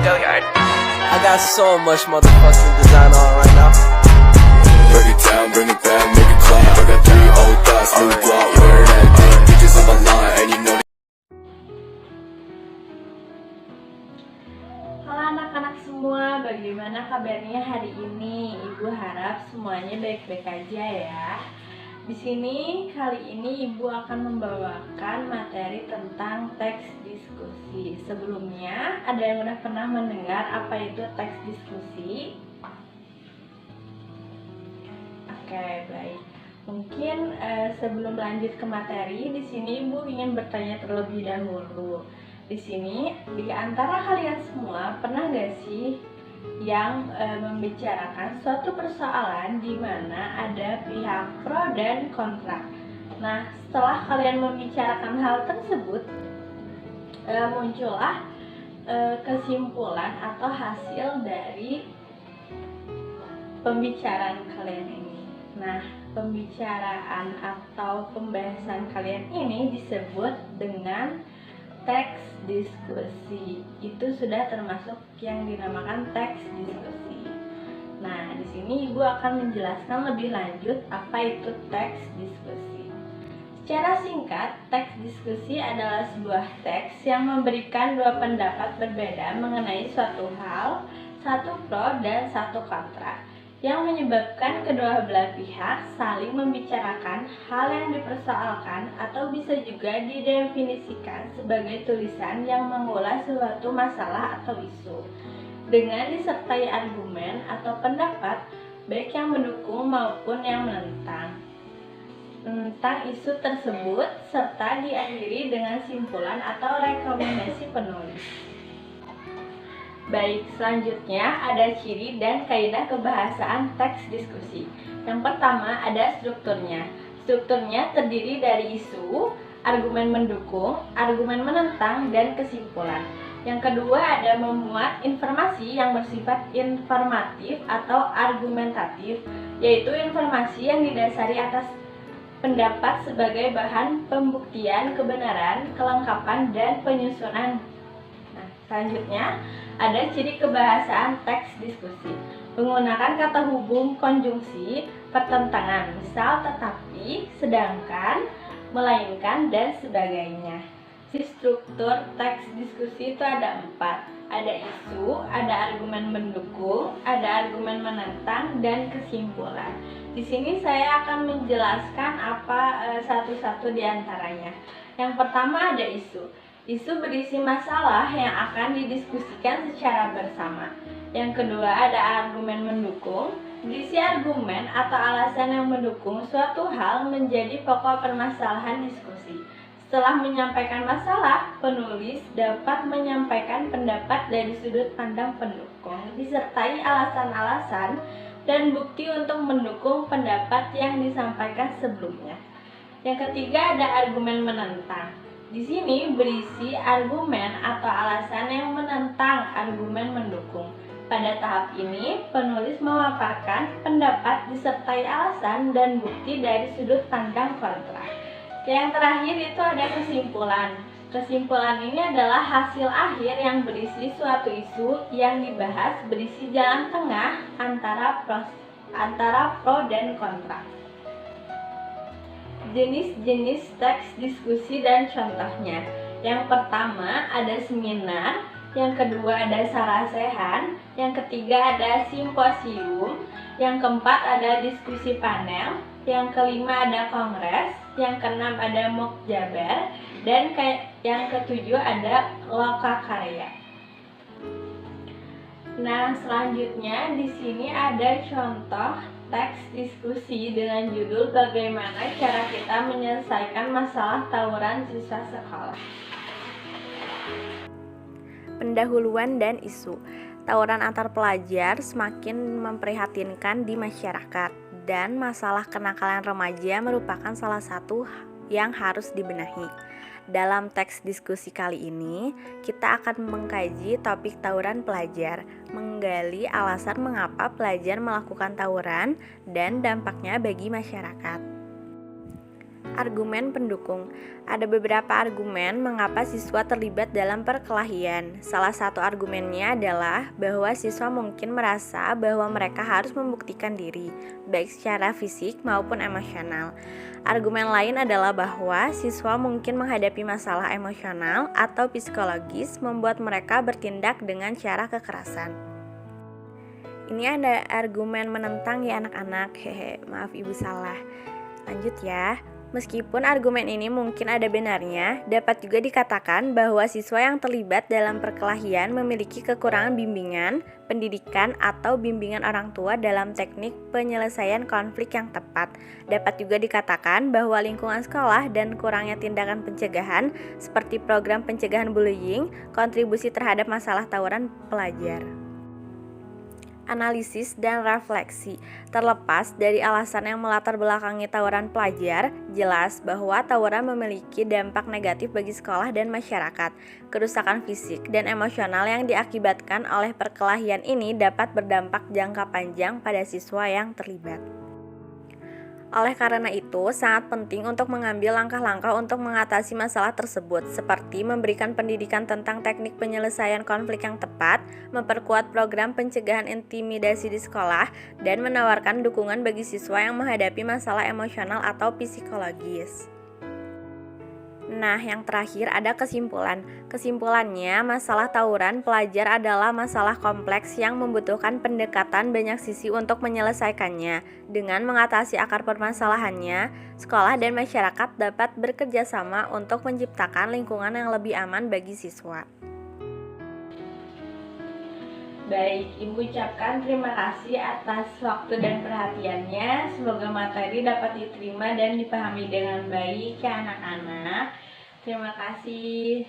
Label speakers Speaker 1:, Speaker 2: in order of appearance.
Speaker 1: I got so much motherfucking design on right now.
Speaker 2: Break it down, bring it back, make it clap. I got 3 old thoughts, new block, where that day. Bitches on my line, and you know.
Speaker 3: Halo anak-anak semua, bagaimana kabarnya hari ini? Ibu harap semuanya baik-baik aja ya. Di sini kali ini Ibu akan membawakan materi tentang teks diskusi. Sebelumnya, ada yang udah pernah mendengar apa itu teks diskusi? Oke, baik. Mungkin sebelum lanjut ke materi, di sini Ibu ingin bertanya terlebih dahulu. Di sini, di antara kalian semua pernah gak sih yang membicarakan suatu persoalan di mana ada pihak pro dan kontra? Nah, setelah kalian membicarakan hal tersebut, muncullah kesimpulan atau hasil dari pembicaraan kalian ini. Nah, pembicaraan atau pembahasan kalian ini disebut dengan teks diskusi. Itu sudah termasuk yang dinamakan teks diskusi. Nah, di sini Ibu akan menjelaskan lebih lanjut apa itu teks diskusi. Secara singkat, teks diskusi adalah sebuah teks yang memberikan dua pendapat berbeda mengenai suatu hal, satu pro dan satu kontra, yang menyebabkan kedua belah pihak saling membicarakan hal yang dipersoalkan atau bisa juga didefinisikan sebagai tulisan yang mengulas suatu masalah atau isu dengan disertai argumen atau pendapat baik yang mendukung maupun yang menentang tentang isu tersebut serta diakhiri dengan simpulan atau rekomendasi penulis. Baik, selanjutnya ada ciri dan kaidah kebahasaan teks diskusi. Yang pertama ada strukturnya. Strukturnya terdiri dari isu, argumen mendukung, argumen menentang, dan kesimpulan. Yang kedua ada memuat informasi yang bersifat informatif atau argumentatif, yaitu informasi yang didasari atas pendapat sebagai bahan pembuktian kebenaran, kelengkapan, dan penyusunan. Nah, selanjutnya ada ciri kebahasaan teks diskusi. Menggunakan kata hubung konjungsi pertentangan, misal tetapi, sedangkan, melainkan, dan sebagainya. Si struktur teks diskusi itu ada 4. Ada isu, ada argumen mendukung, ada argumen menentang, dan kesimpulan. Di sini saya akan menjelaskan apa satu-satu di antaranya. Yang pertama ada isu. Isu berisi masalah yang akan didiskusikan secara bersama. Yang kedua ada argumen mendukung. Berisi argumen atau alasan yang mendukung suatu hal menjadi pokok permasalahan diskusi. Setelah menyampaikan masalah, penulis dapat menyampaikan pendapat dari sudut pandang pendukung, disertai alasan-alasan dan bukti untuk mendukung pendapat yang disampaikan sebelumnya. Yang ketiga ada argumen menentang. Di sini berisi argumen atau alasan yang menentang argumen mendukung. Pada tahap ini, penulis memaparkan pendapat disertai alasan dan bukti dari sudut pandang kontra. Yang terakhir itu ada kesimpulan. Kesimpulan ini adalah hasil akhir yang berisi suatu isu yang dibahas, berisi jalan tengah antara pro dan kontra. Jenis-jenis teks diskusi dan contohnya. Yang pertama ada seminar, yang kedua ada salasehan, yang ketiga ada simposium, yang keempat ada diskusi panel, yang kelima ada kongres, yang keenam ada mukjabar, dan yang ketujuh ada lokakarya. Nah, selanjutnya di sini ada contoh teks diskusi dengan judul bagaimana cara kita menyelesaikan masalah tawuran siswa sekolah.
Speaker 4: Pendahuluan dan isu. Tawuran antar pelajar semakin memprihatinkan di masyarakat dan masalah kenakalan remaja merupakan salah satu yang harus dibenahi. Dalam teks diskusi kali ini, kita akan mengkaji topik tawuran pelajar, menggali alasan mengapa pelajar melakukan tawuran dan dampaknya bagi masyarakat. Argumen pendukung. Ada beberapa argumen mengapa siswa terlibat dalam perkelahian. Salah satu argumennya adalah bahwa siswa mungkin merasa bahwa mereka harus membuktikan diri, baik secara fisik maupun emosional. Argumen lain adalah bahwa siswa mungkin menghadapi masalah emosional atau psikologis membuat mereka bertindak dengan cara kekerasan. Ini ada argumen menentang ya anak-anak, maaf ibu salah. Lanjut ya. Meskipun argumen ini mungkin ada benarnya, dapat juga dikatakan bahwa siswa yang terlibat dalam perkelahian memiliki kekurangan bimbingan, pendidikan, atau bimbingan orang tua dalam teknik penyelesaian konflik yang tepat. Dapat juga dikatakan bahwa lingkungan sekolah dan kurangnya tindakan pencegahan seperti program pencegahan bullying kontribusi terhadap masalah tawuran pelajar. Analisis dan refleksi. Terlepas dari alasan yang melatar belakangi tawuran pelajar, jelas bahwa tawuran memiliki dampak negatif bagi sekolah dan masyarakat. Kerusakan fisik dan emosional yang diakibatkan oleh perkelahian ini dapat berdampak jangka panjang pada siswa yang terlibat. Oleh karena itu, sangat penting untuk mengambil langkah-langkah untuk mengatasi masalah tersebut, seperti memberikan pendidikan tentang teknik penyelesaian konflik yang tepat, memperkuat program pencegahan intimidasi di sekolah, dan menawarkan dukungan bagi siswa yang menghadapi masalah emosional atau psikologis. Nah, yang terakhir ada kesimpulan. Kesimpulannya, masalah tawuran pelajar adalah masalah kompleks yang membutuhkan pendekatan banyak sisi untuk menyelesaikannya. Dengan mengatasi akar permasalahannya, sekolah dan masyarakat dapat bekerja sama untuk menciptakan lingkungan yang lebih aman bagi siswa.
Speaker 3: Baik, Ibu ucapkan terima kasih atas waktu dan perhatiannya. Semoga materi dapat diterima dan dipahami dengan baik ya anak-anak. Terima kasih.